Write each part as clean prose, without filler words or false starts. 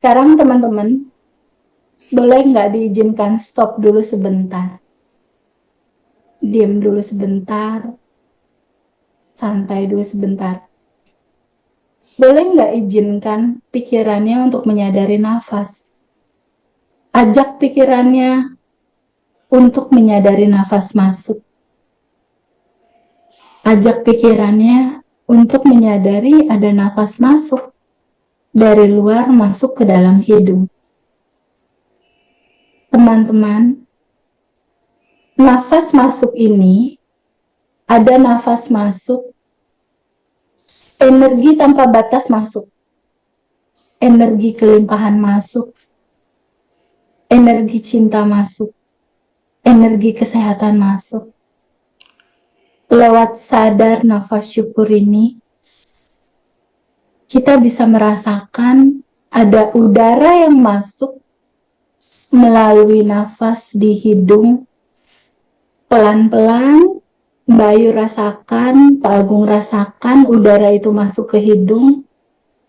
Sekarang teman-teman, boleh nggak diizinkan stop dulu sebentar? Diam dulu sebentar, santai dulu sebentar. Boleh nggak izinkan pikirannya untuk menyadari nafas? Ajak pikirannya untuk menyadari nafas masuk. Ajak pikirannya untuk menyadari ada nafas masuk dari luar masuk ke dalam hidung. Teman-teman, nafas masuk ini ada nafas masuk, energi tanpa batas masuk, energi kelimpahan masuk, energi cinta masuk, energi kesehatan masuk. Lewat sadar nafas syukur ini, kita bisa merasakan ada udara yang masuk melalui nafas di hidung. Pelan-pelan, Mbak Ayu rasakan, Pak Agung rasakan udara itu masuk ke hidung,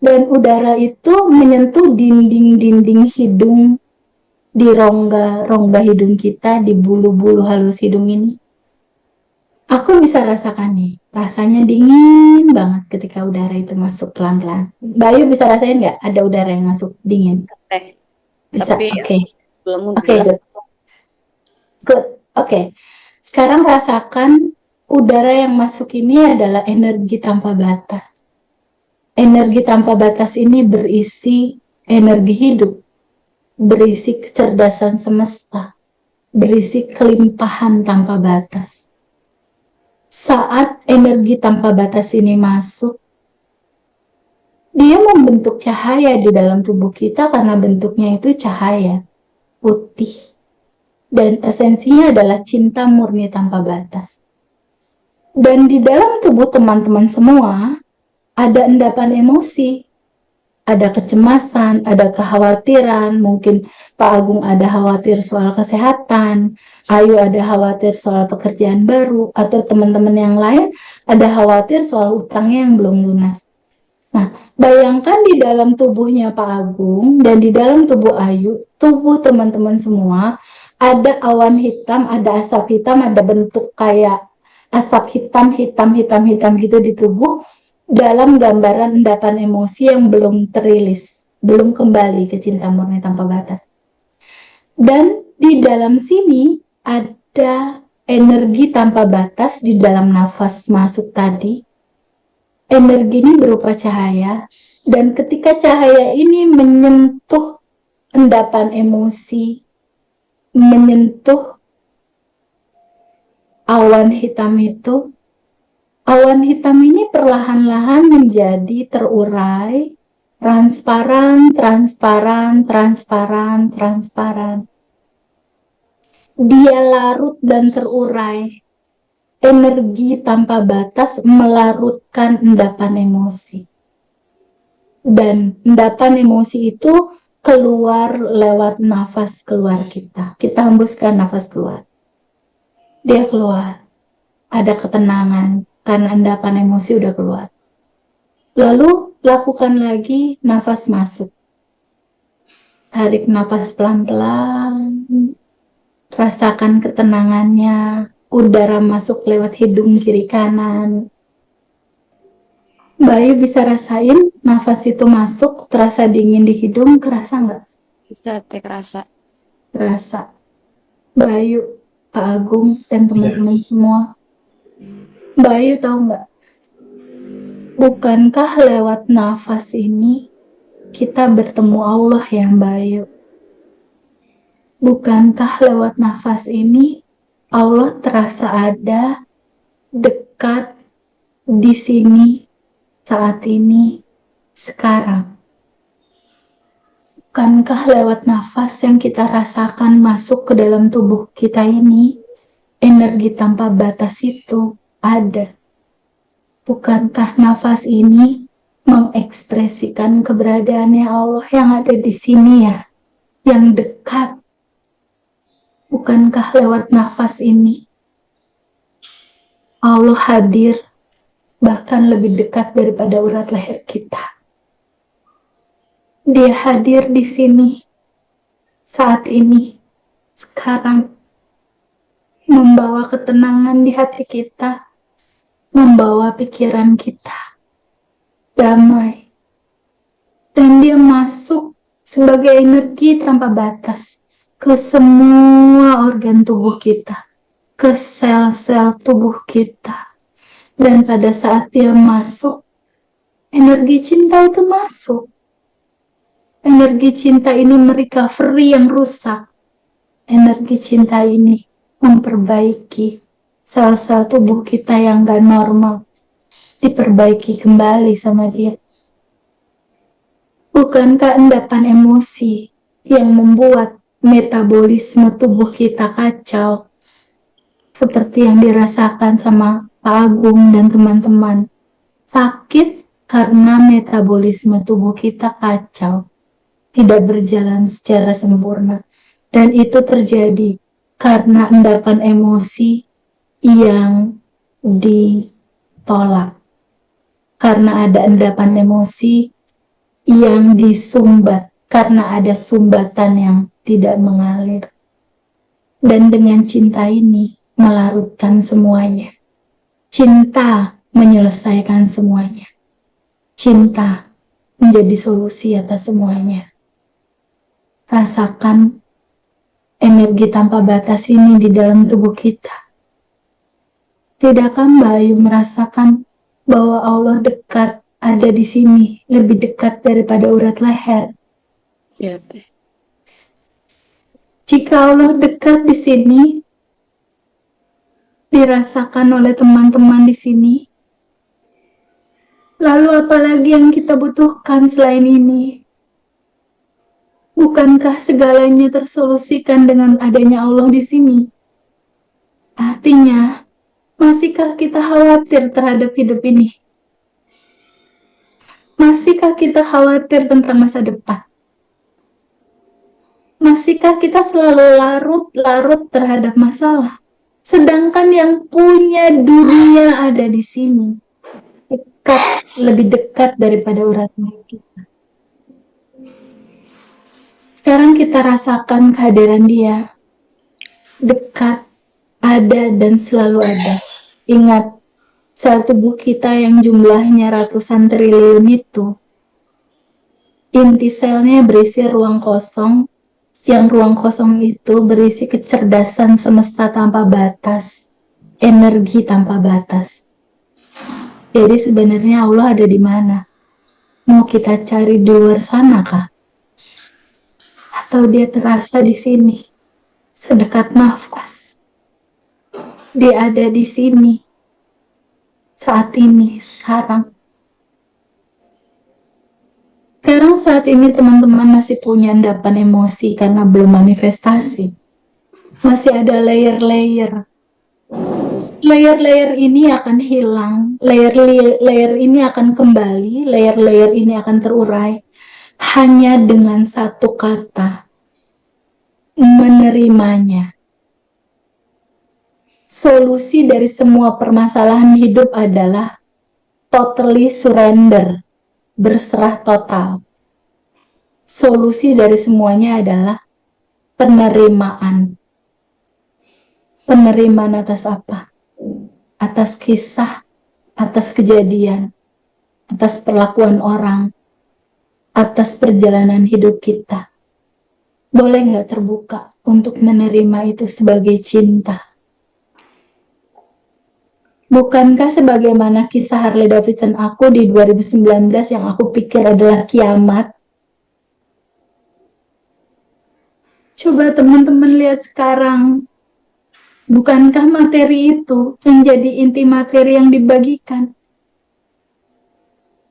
dan udara itu menyentuh dinding-dinding hidung, di rongga hidung kita, di bulu-bulu halus hidung ini. Aku bisa rasakan nih, rasanya dingin banget ketika udara itu masuk pelan-pelan. Mbak Ayu bisa rasain nggak ada udara yang masuk dingin? Bisa, oke. Belum Oke, jelas. good. Oke. Sekarang rasakan udara yang masuk ini adalah energi tanpa batas. Energi tanpa batas ini berisi energi hidup, berisi kecerdasan semesta, berisi kelimpahan tanpa batas. Saat energi tanpa batas ini masuk, dia membentuk cahaya di dalam tubuh kita karena bentuknya itu cahaya putih. Dan esensinya adalah cinta murni tanpa batas. Dan di dalam tubuh teman-teman semua, ada endapan emosi, ada kecemasan, ada kekhawatiran, mungkin Pak Agung ada khawatir soal kesehatan, Ayu ada khawatir soal pekerjaan baru, atau teman-teman yang lain ada khawatir soal utangnya yang belum lunas. Nah, bayangkan di dalam tubuhnya Pak Agung dan di dalam tubuh Ayu, tubuh teman-teman semua, ada awan hitam, ada asap hitam, ada bentuk kayak asap hitam gitu di tubuh, dalam gambaran endapan emosi yang belum terilis, belum kembali ke cinta murni tanpa batas. Dan di dalam sini ada energi tanpa batas di dalam nafas masuk tadi. Energi ini berupa cahaya, dan ketika cahaya ini menyentuh endapan emosi, menyentuh awan hitam itu, awan hitam ini perlahan-lahan menjadi terurai, transparan. Dia larut dan terurai. Energi tanpa batas melarutkan endapan emosi. Dan endapan emosi itu keluar lewat nafas keluar kita. Kita hembuskan nafas keluar. Dia keluar. Ada ketenangan karena endapan emosi udah keluar. Lalu lakukan lagi nafas masuk. Tarik nafas pelan-pelan. Rasakan ketenangannya. Udara masuk lewat hidung kiri kanan. Mbak Ayu bisa rasain nafas itu masuk, terasa dingin di hidung, kerasa nggak? Bisa kerasa. Terasa. Mbak Ayu, Pak Agung, dan teman-teman semua. Mbak Ayu tahu nggak? Bukankah lewat nafas ini kita bertemu Allah ya Mbak Ayu? Bukankah lewat nafas ini Allah terasa ada, dekat, di sini, saat ini, sekarang? Bukankah lewat nafas yang kita rasakan masuk ke dalam tubuh kita ini, energi tanpa batas itu ada? Bukankah nafas ini mengekspresikan keberadaannya Allah yang ada di sini ya, yang dekat? Bukankah lewat nafas ini Allah hadir bahkan lebih dekat daripada urat leher kita? Dia hadir di sini, saat ini, sekarang, membawa ketenangan di hati kita, membawa pikiran kita damai. Dan dia masuk sebagai energi tanpa batas ke semua organ tubuh kita, ke sel-sel tubuh kita. Dan pada saat dia masuk, energi cinta itu masuk. Energi cinta ini merecovery yang rusak. Energi cinta ini memperbaiki sel-sel tubuh kita yang gak normal. Diperbaiki kembali sama dia. Bukankah endapan emosi yang membuat metabolisme tubuh kita kacau? Seperti yang dirasakan sama Pak Agung dan teman-teman. Sakit karena metabolisme tubuh kita kacau. Tidak berjalan secara sempurna. Dan itu terjadi karena endapan emosi yang ditolak. Karena ada endapan emosi yang disumbat, karena ada sumbatan yang tidak mengalir. Dan dengan cinta ini melarutkan semuanya. Cinta menyelesaikan semuanya. Cinta menjadi solusi atas semuanya. Rasakan energi tanpa batas ini di dalam tubuh kita. Tidakkah Mbak Ayu merasakan bahwa Allah dekat, ada di sini, lebih dekat daripada urat leher? Ya, Teh. Jika Allah dekat di sini, dirasakan oleh teman-teman di sini, lalu apalagi yang kita butuhkan selain ini? Bukankah segalanya tersolusikan dengan adanya Allah di sini? Artinya, masihkah kita khawatir terhadap hidup ini? Masihkah kita khawatir tentang masa depan? Masihkah kita selalu larut-larut terhadap masalah? Sedangkan yang punya dunia ada di sini. Dekat, lebih dekat daripada urat leher kita. Sekarang kita rasakan kehadiran dia. Dekat, ada dan selalu ada. Ingat, sel tubuh kita yang jumlahnya ratusan triliun itu, inti selnya berisi ruang kosong, yang ruang kosong itu berisi kecerdasan semesta tanpa batas, energi tanpa batas. Jadi sebenarnya Allah ada di mana? Mau kita cari di luar sana kah? Atau dia terasa di sini, sedekat nafas? Dia ada di sini, saat ini, sekarang. Sekarang saat ini teman-teman masih punya endapan emosi karena belum manifestasi. Masih ada layer-layer. Layer-layer ini akan hilang, layer-layer ini akan kembali, layer-layer ini akan terurai. Hanya dengan satu kata, menerimanya. Solusi dari semua permasalahan hidup adalah totally surrender, berserah total. Solusi dari semuanya adalah penerimaan. Penerimaan atas apa? Atas kisah, atas kejadian, atas perlakuan orang, atas perjalanan hidup kita. Boleh nggak terbuka untuk menerima itu sebagai cinta? Bukankah sebagaimana kisah Harley Davidson aku di 2019 yang aku pikir adalah kiamat? Coba teman-teman lihat sekarang. Bukankah materi itu menjadi inti materi yang dibagikan?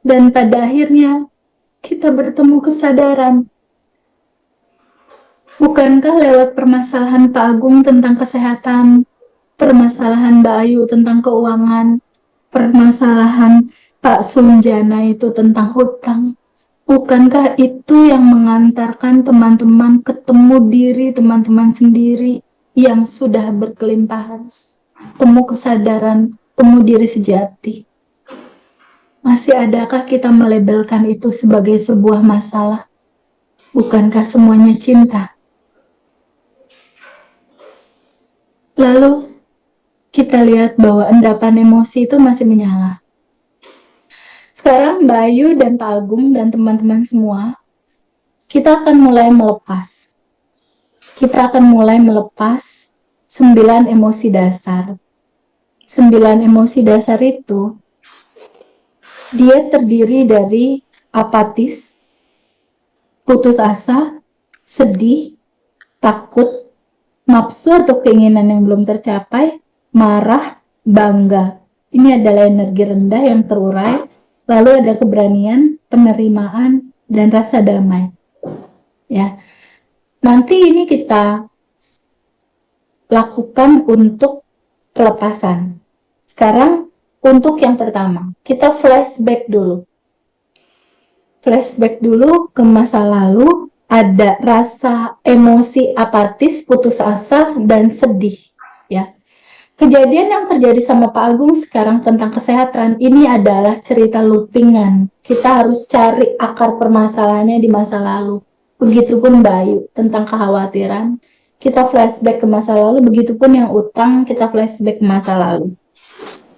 Dan pada akhirnya kita bertemu kesadaran. Bukankah lewat permasalahan Pak Agung tentang kesehatan, permasalahan Mbak Ayu tentang keuangan, permasalahan Pak Sunjana itu tentang hutang, bukankah itu yang mengantarkan teman-teman ketemu diri teman-teman sendiri yang sudah berkelimpahan, temu kesadaran, temu diri sejati? Masih adakah kita melabelkan itu sebagai sebuah masalah? Bukankah semuanya cinta? Lalu kita lihat bahwa endapan emosi itu masih menyala. Sekarang Mbak Ayu dan Pak Agung dan teman-teman semua, kita akan mulai melepas. Kita akan mulai melepas 9 emosi dasar. 9 emosi dasar itu, dia terdiri dari apatis, putus asa, sedih, takut, nafsu atau keinginan yang belum tercapai, marah, bangga. Ini adalah energi rendah yang terurai. Lalu ada keberanian, penerimaan, dan rasa damai. Ya, nanti ini kita lakukan untuk pelepasan. Sekarang untuk yang pertama, kita flashback dulu. Flashback dulu ke masa lalu, ada rasa emosi apatis, putus asa, dan sedih. Ya, kejadian yang terjadi sama Pak Agung sekarang tentang kesehatan ini adalah cerita loopingan. Kita harus cari akar permasalahannya di masa lalu. Begitupun Mbak Ayu tentang kekhawatiran, kita flashback ke masa lalu. Begitupun yang utang, kita flashback ke masa lalu.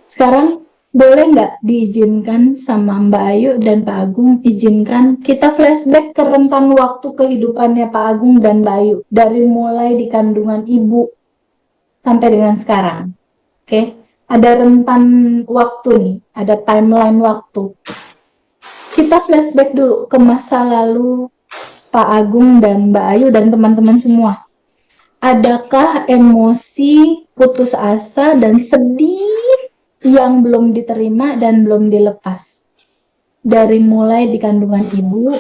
Sekarang boleh nggak diizinkan sama Mbak Ayu dan Pak Agung, izinkan kita flashback ke rentan waktu kehidupannya Pak Agung dan Mbak Ayu dari mulai di kandungan ibu sampai dengan sekarang. Oke, ada rentan waktu nih, ada timeline waktu. Kita flashback dulu ke masa lalu Pak Agung dan Mbak Ayu dan teman-teman semua. Adakah emosi putus asa dan sedih yang belum diterima dan belum dilepas? Dari mulai di kandungan ibu,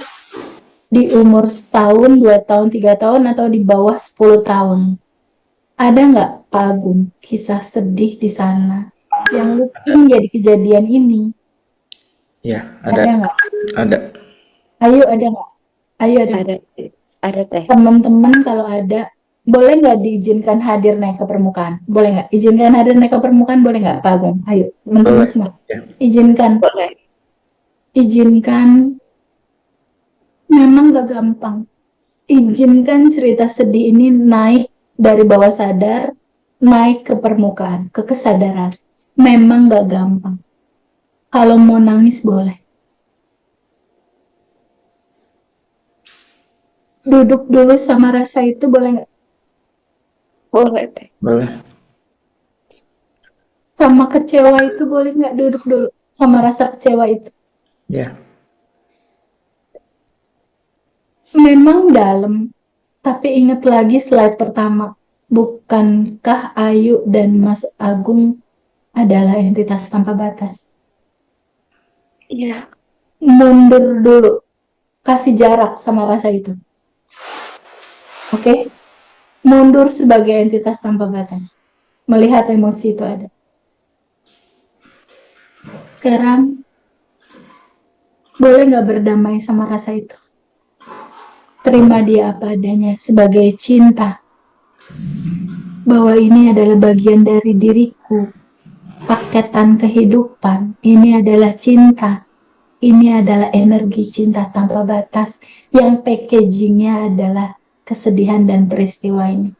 di umur setahun, 2 tahun, 3 tahun, atau di bawah 10 tahun. Ada nggak Pak Agung kisah sedih di sana yang looping jadi kejadian ini? Ya, Ada ada. nggak? Ada. Ayo ada nggak? Ayo ada. Ada teh. Teman-teman kalau ada, boleh nggak diizinkan hadir naik ke permukaan? Boleh nggak? Izinkan hadir naik ke permukaan, boleh nggak Pak Agung? Ayo, teman-teman Boleh. semua. Ya. Izinkan. Boleh. Izinkan. Memang gak gampang. Izinkan cerita sedih ini naik dari bawah sadar, naik ke permukaan, ke kesadaran. Memang gak gampang. Kalau mau nangis boleh. Duduk dulu sama rasa itu boleh nggak? Boleh teh. Boleh. Sama kecewa itu boleh nggak duduk dulu sama rasa kecewa itu? Ya. Memang dalam, tapi ingat lagi slide pertama. Bukankah Ayu dan Mas Agung adalah entitas tanpa batas? Iya. Mundur dulu, kasih jarak sama rasa itu. Oke? Mundur sebagai entitas tanpa batas. Melihat emosi itu ada. Sekarang, boleh nggak berdamai sama rasa itu? Terima dia apa adanya sebagai cinta. Bahwa ini adalah bagian dari diriku. Paketan kehidupan. Ini adalah cinta. Ini adalah energi cinta tanpa batas. Yang packagingnya adalah kesedihan dan peristiwa ini.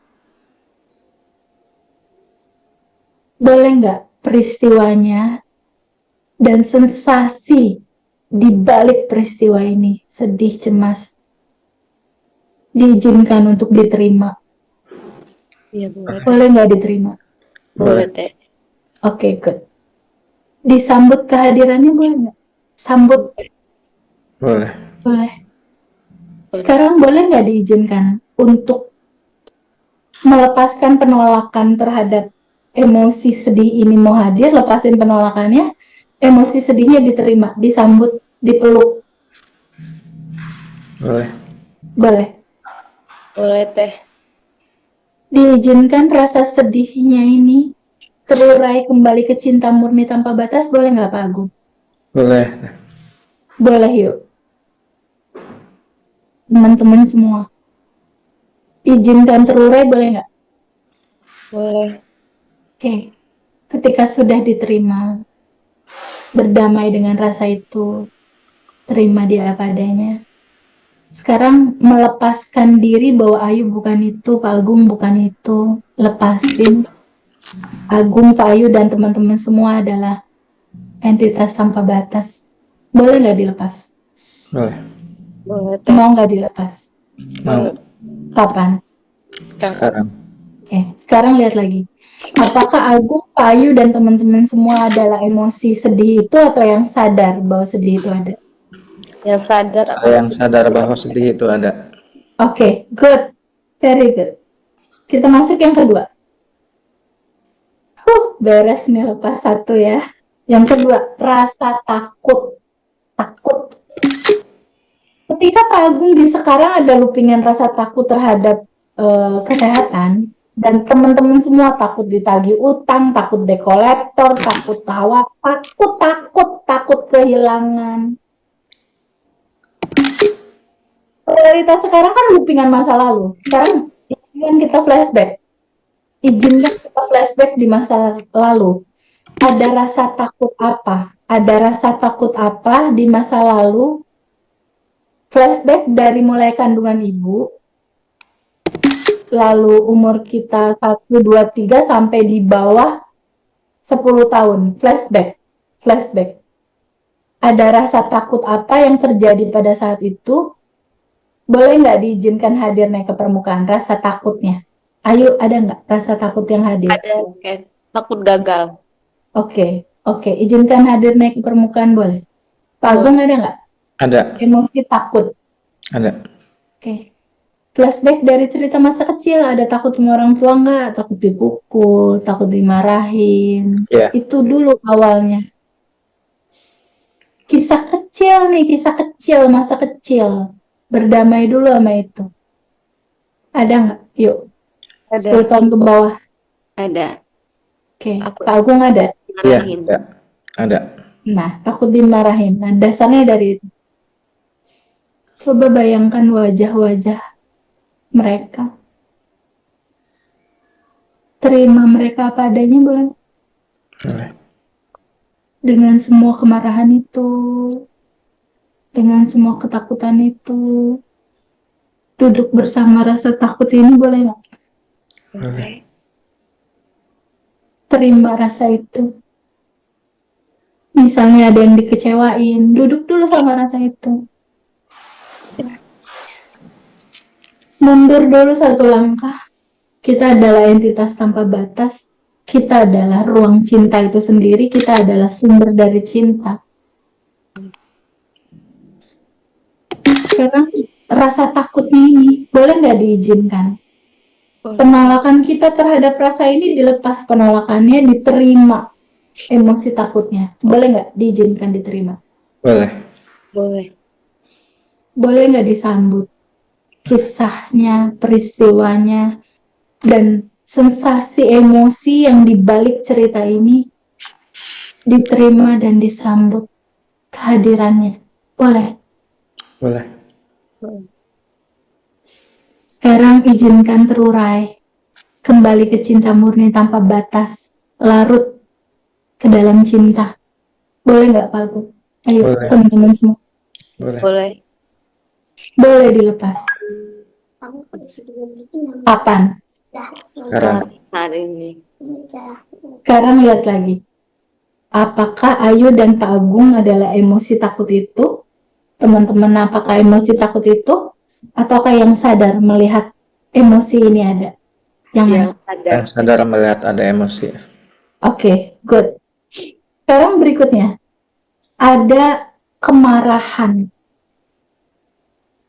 Boleh nggak peristiwanya dan sensasi di balik peristiwa ini, sedih, cemas, diizinkan untuk diterima? Iya boleh. Boleh nggak diterima? Boleh teh. Oke, good. Disambut kehadirannya boleh nggak? Sambut. Boleh. Boleh. Sekarang boleh nggak diizinkan untuk melepaskan penolakan terhadap emosi sedih ini mau hadir, lepasin penolakannya, emosi sedihnya diterima, disambut, dipeluk. Boleh. Boleh. Boleh teh. Diizinkan rasa sedihnya ini terurai kembali ke cinta murni tanpa batas, boleh nggak Pak Agung? Boleh. Boleh yuk. Teman-teman semua. Izinkan terurai boleh nggak? Boleh. Oke. Ketika sudah diterima, berdamai dengan rasa itu, terima dia apa adanya. Sekarang melepaskan diri bahwa Ayu bukan itu, Pak Agung bukan itu. Lepasin. Agung, Pak Ayu, dan teman-teman semua adalah entitas tanpa batas. Boleh nggak dilepas? Boleh. Boleh teh. Mau nggak dilepas? Mau. Kapan? Sekarang. Oke, sekarang lihat lagi. Apakah Agung, Pak Ayu, dan teman-teman semua adalah emosi sedih itu atau yang sadar bahwa sedih itu ada? Yang sadar Ada yang sadar bahwa sedih itu ada. Oke, good. Very good. Kita masuk yang kedua. Beres nih lepas satu ya. Yang kedua, rasa takut. Takut. Ketika Pak Agung di sekarang ada loopingan rasa takut terhadap kesehatan, dan teman-teman semua takut ditagih utang, takut dekolektor, takut tawa, takut kehilangan. Realitas sekarang kan loopingan masa lalu. Sekarang izinkan kita flashback. Izinkan kita flashback di masa lalu. Ada rasa takut apa? Ada rasa takut apa di masa lalu? Flashback dari mulai kandungan ibu, lalu umur kita 1, 2, 3 sampai di bawah 10 tahun. Flashback. Ada rasa takut apa yang terjadi pada saat itu? Boleh nggak diizinkan hadir naik ke permukaan? Rasa takutnya. Ayo, ada nggak rasa takut yang hadir? Ada kayak takut gagal. Oke. Izinkan hadir naik ke permukaan, boleh? Pak Agung ada nggak? Ada. Emosi takut. Ada. Oke. Flashback dari cerita masa kecil, ada takut sama orang tua nggak? Takut dipukul, takut dimarahin. Iya. Itu dulu awalnya. Kisah kecil, masa kecil. Berdamai dulu sama itu. Ada nggak? Yuk, 10 Ada. tahun ke bawah. Ada. Oke. Aku- Pak Agung ada? Iya. Marahin. Ada. Nah, takut dimarahin. Nah, dasarnya dari itu. Coba bayangkan wajah-wajah mereka. Terima mereka apa adanya, boleh? Boleh. Dengan semua kemarahan itu, dengan semua ketakutan itu, duduk bersama rasa takut ini, boleh nggak? Boleh. Terima rasa itu. Misalnya ada yang dikecewain, duduk dulu sama rasa itu. Mundur dulu satu langkah. Kita adalah entitas tanpa batas. Kita adalah ruang cinta itu sendiri. Kita adalah sumber dari cinta. Sekarang rasa takutnya ini boleh nggak diizinkan? Boleh. Penolakan kita terhadap rasa ini dilepas penolakannya, diterima emosi takutnya. Boleh nggak diizinkan diterima? Boleh. Boleh. Boleh nggak disambut kisahnya, peristiwanya, dan sensasi emosi yang dibalik cerita ini diterima dan disambut kehadirannya. Boleh. Boleh. Sekarang izinkan terurai kembali ke cinta murni tanpa batas, larut ke dalam cinta. Boleh nggak Pak Agung? Ayo Boleh. teman-teman semua. Boleh. Boleh. Boleh dilepas. Kapan? Sekarang. Saat ini. Sekarang lihat lagi. Apakah Ayu dan Pak Agung adalah emosi takut itu? Teman-teman, apakah emosi takut itu? Ataukah yang sadar melihat emosi ini ada? Yang mana? Yang sadar. Yang sadar melihat ada emosi. Oke, good. Sekarang berikutnya. Ada kemarahan.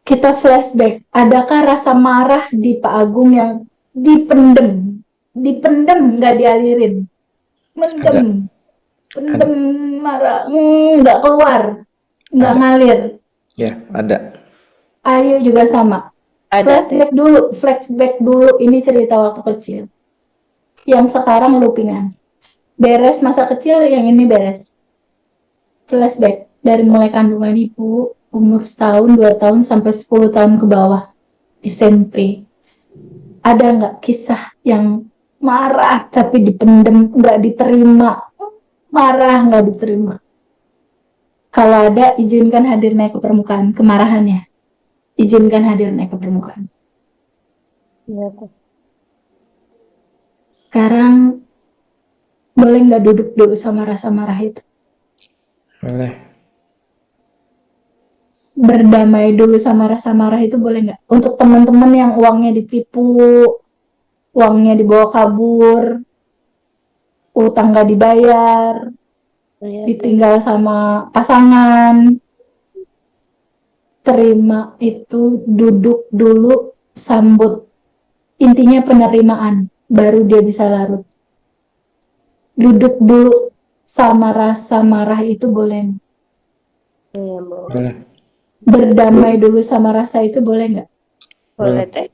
Kita flashback. Adakah rasa marah di Pak Agung yang dipendem? Dipendem, nggak dialirin. Mendem. Pendem marah. Nggak keluar. Nggak Ada. ngalir. Ya, ada. Ayo juga sama. Ada teh. Flashback dulu. Ini cerita waktu kecil. Yang sekarang loopingan. Beres masa kecil, yang ini beres. Flashback dari mulai kandungan ibu, umur setahun, 2 tahun, sampai 10 tahun ke bawah. SMP. Ada nggak kisah yang marah tapi dipendem, nggak diterima? Marah nggak diterima. Kalau ada, izinkan hadir naik ke permukaan kemarahannya. Izinkan hadir naik ke permukaan. Iya, Teh. Sekarang boleh nggak duduk dulu sama rasa marah itu? Boleh. Berdamai dulu sama rasa marah itu boleh nggak? Untuk teman-teman yang uangnya ditipu, uangnya dibawa kabur, utang nggak dibayar, Iya, Teh. ditinggal sama pasangan, terima itu, duduk dulu, sambut. Intinya penerimaan, baru dia bisa larut. Duduk dulu sama rasa marah itu boleh nggak? Iya, boleh. Boleh. Berdamai dulu sama rasa itu boleh nggak? Boleh, Teh.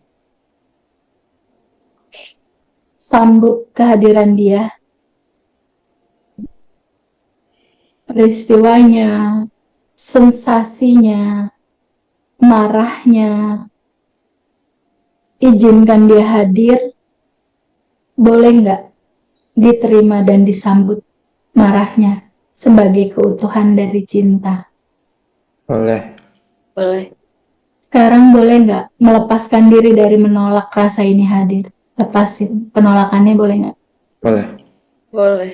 Sambut kehadiran dia, peristiwanya, sensasinya, marahnya, izinkan dia hadir, boleh nggak diterima dan disambut marahnya sebagai keutuhan dari cinta. Boleh. Boleh. Sekarang boleh nggak melepaskan diri dari menolak rasa ini hadir? Lepasin penolakannya, boleh nggak? Boleh. Boleh.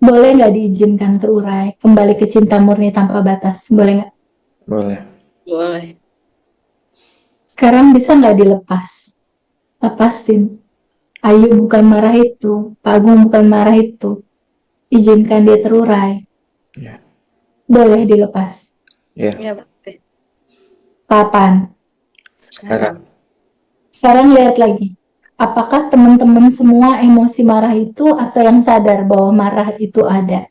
Boleh nggak diizinkan terurai, kembali ke cinta murni tanpa batas? Boleh nggak? Boleh. Boleh. Sekarang bisa nggak dilepas? Lepasin. Ayu bukan marah itu, Pak Agung bukan marah itu. Izinkan dia terurai. Ya. Boleh dilepas. Ya. Iya, Teh. Kapan? Sekarang. Sekarang lihat lagi. Apakah teman-teman semua emosi marah itu atau yang sadar bahwa marah itu ada?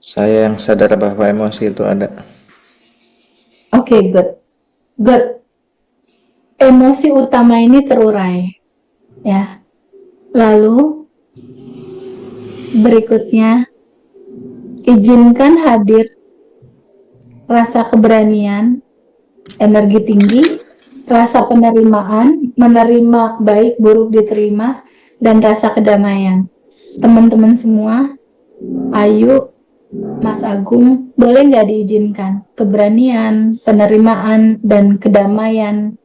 Saya yang sadar bahwa emosi itu ada. Oke, good. Good. Emosi utama ini terurai. Ya. Lalu berikutnya izinkan hadir rasa keberanian, energi tinggi, rasa penerimaan, menerima baik buruk diterima, dan rasa kedamaian. Teman-teman semua, Ayu, Mas Agung, boleh nggak diizinkan keberanian, penerimaan, dan kedamaian?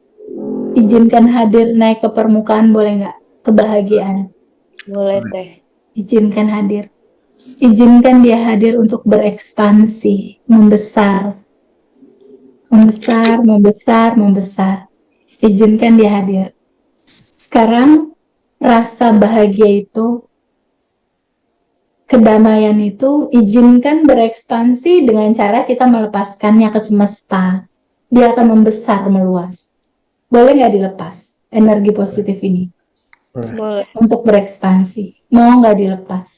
Izinkan hadir naik ke permukaan, boleh nggak? Kebahagiaan. Boleh, Teh. Izinkan hadir. Izinkan dia hadir untuk berekspansi, membesar, membesar, membesar, membesar. Izinkan dia hadir. Sekarang rasa bahagia itu, kedamaian itu, izinkan berekspansi dengan cara kita melepaskannya ke semesta. Dia akan membesar, meluas. Boleh nggak dilepas energi positif ini Boleh. untuk berekspansi? Mau nggak dilepas?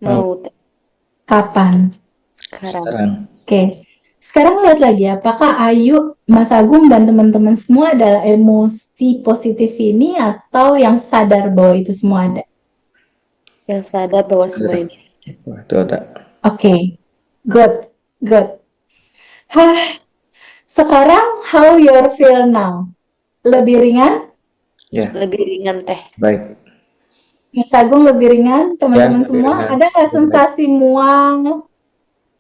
Mau, Teh. Kapan? Sekarang. Sekarang. Oke. Sekarang lihat lagi, apakah Ayu, Mas Agung, dan teman-teman semua adalah emosi positif ini atau yang sadar bahwa itu semua ada? Yang sadar bahwa semua ini ada. Wah, itu ada. Oke. Good. Good. Hah. Sekarang how you feel now? Lebih ringan? Ya. Lebih ringan, Teh. Baik. Mas Agung lebih ringan? Teman-teman Ya, lebih semua, ringan. ada nggak Lebih sensasi mual?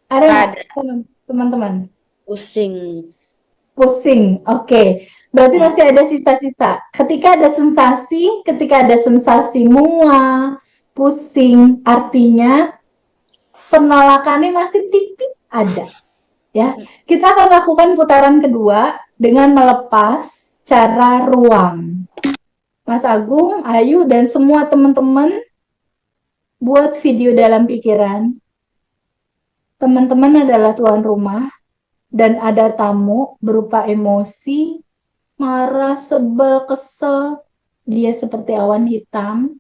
Ada nggak, Ada. teman-teman? Pusing. Pusing, oke. Berarti Ya. masih ada sisa-sisa. Ketika ada sensasi mual, pusing, artinya penolakannya masih tipis ada. Ya, kita akan lakukan putaran kedua dengan melepas cara ruang. Mas Agung, Ayu, dan semua teman-teman buat video dalam pikiran. Teman-teman adalah tuan rumah dan ada tamu berupa emosi, marah, sebel, kesel. Dia seperti awan hitam.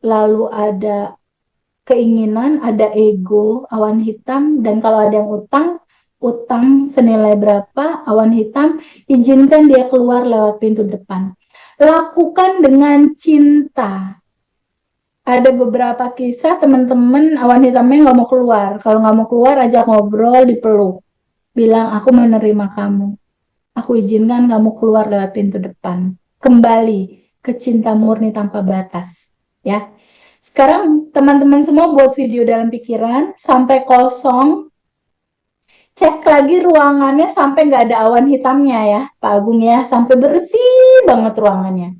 Lalu ada keinginan, ada ego, awan hitam. Dan kalau ada yang utang senilai berapa, awan hitam, izinkan dia keluar lewat pintu depan. Lakukan dengan cinta. Ada beberapa kisah teman-teman awan hitamnya nggak mau keluar. Kalau nggak mau keluar, ajak ngobrol, dipeluk. Bilang, aku menerima kamu. Aku izinkan kamu keluar lewat pintu depan. Kembali ke cinta murni tanpa batas. Ya. Sekarang teman-teman semua buat video dalam pikiran sampai kosong. Cek lagi ruangannya sampai nggak ada awan hitamnya ya, Pak Agung ya, sampai bersih banget ruangannya.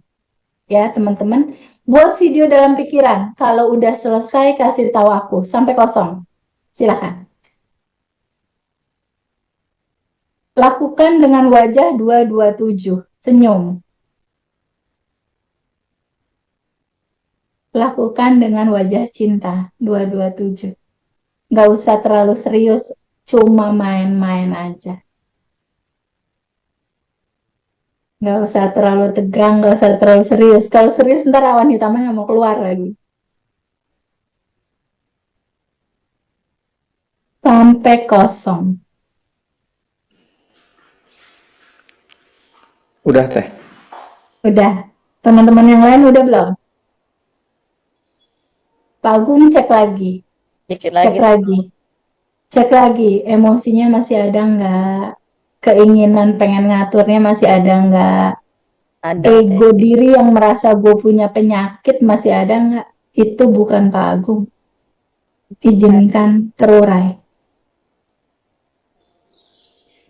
Ya, teman-teman, buat video dalam pikiran. Kalau udah selesai kasih tahu aku sampai kosong. Silakan. Lakukan dengan wajah 227, senyum. Lakukan dengan wajah cinta 227. Nggak usah terlalu serius, cuma main-main aja. Nggak usah terlalu tegang, nggak usah terlalu serius. Kalau serius ntar awan hitamnya nggak mau keluar lagi. Sampai kosong. Udah teh. Udah. Teman-teman yang lain udah belum? Pak Agung cek lagi. Dikit Cek lagi. lagi. Cek lagi. Emosinya masih ada nggak? Keinginan pengen ngaturnya masih ada nggak? Ada Ego teh. diri yang merasa gue punya penyakit masih ada nggak? Itu bukan Pak Agung. Izinkan terurai.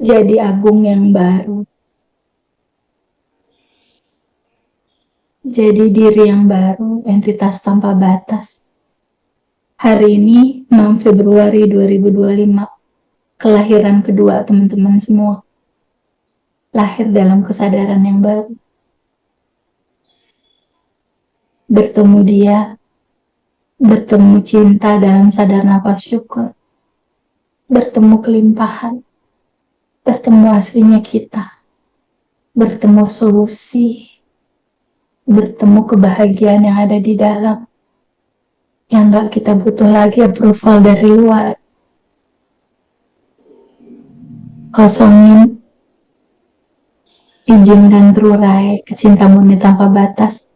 Jadi Agung yang baru. Jadi diri yang baru, entitas tanpa batas. Hari ini 6 Februari 2025, kelahiran kedua teman-teman semua. Lahir dalam kesadaran yang baru. Bertemu dia, bertemu cinta dalam sadar nafas syukur. Bertemu kelimpahan, bertemu aslinya kita. Bertemu solusi, bertemu kebahagiaan yang ada di dalam. Yang nggak kita butuh lagi approval dari luar. Kosongin, izinkan terurai ke cinta murni tanpa batas.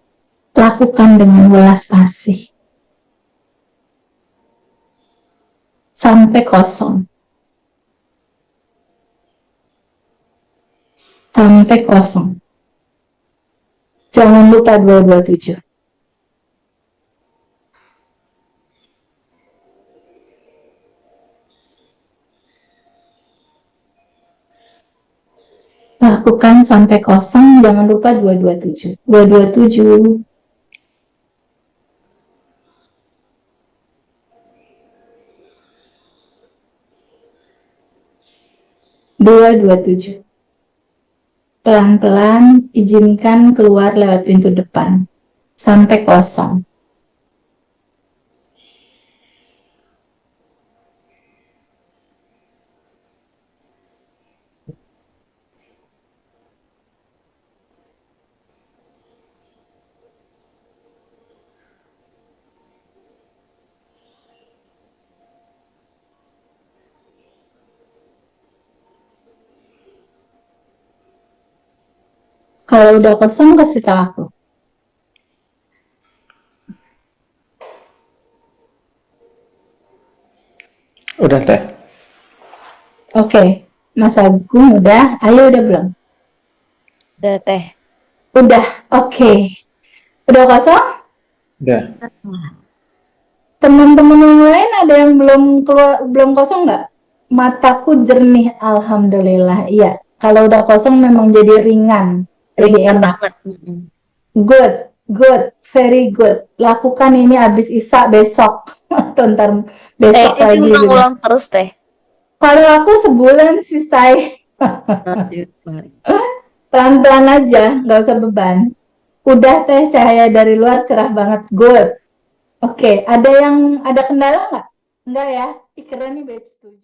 Lakukan dengan welas asih. Sampai kosong. Sampai kosong. Jangan lupa 227. Lakukan sampai kosong, jangan lupa 227. 227. Pelan-pelan izinkan keluar lewat pintu depan. Sampai kosong. Kalau udah kosong kasih tahu aku. Udah teh. Oke, Mas Agung udah, Ayo udah belum? Udah teh. Udah, oke. Udah kosong? Udah. Teman-teman yang lain ada yang belum kosong nggak? Mataku jernih, alhamdulillah. Iya, kalau udah kosong memang jadi ringan, jadi Ringan enak. banget. Good, very good. Lakukan ini abis Isya besok. Atau ntar besok Ini lagi. ulang-ulang terus teh. Kalau aku sebulan sih, Lanjut. pelan-pelan aja, nggak usah beban. Udah teh, cahaya dari luar cerah banget. Good. Oke, ada kendala nggak? Enggak ya? Keren nih batch 7.